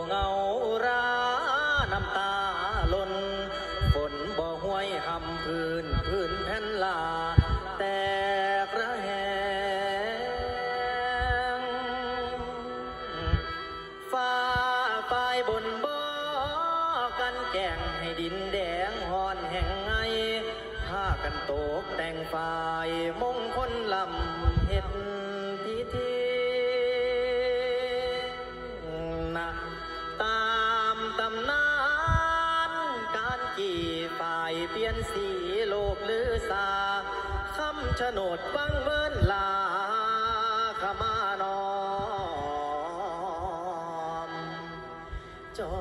เงาราน้ำตาล้นฝนบ่ห้วยหำพื้นแผ่นลาแต่กระแหงฟ้าไฟบนบ่กันแก่งให้ดินแดงหอนแห่งไงผ้ากันโตกแต่งฝ่ายมงคลลำเฮ็ดพิธีนะตามตำนานการกี่ฝ่ายเปลี่ยนสีโลกลือสาคำชะโนดบังเวินลาขมานอมจอ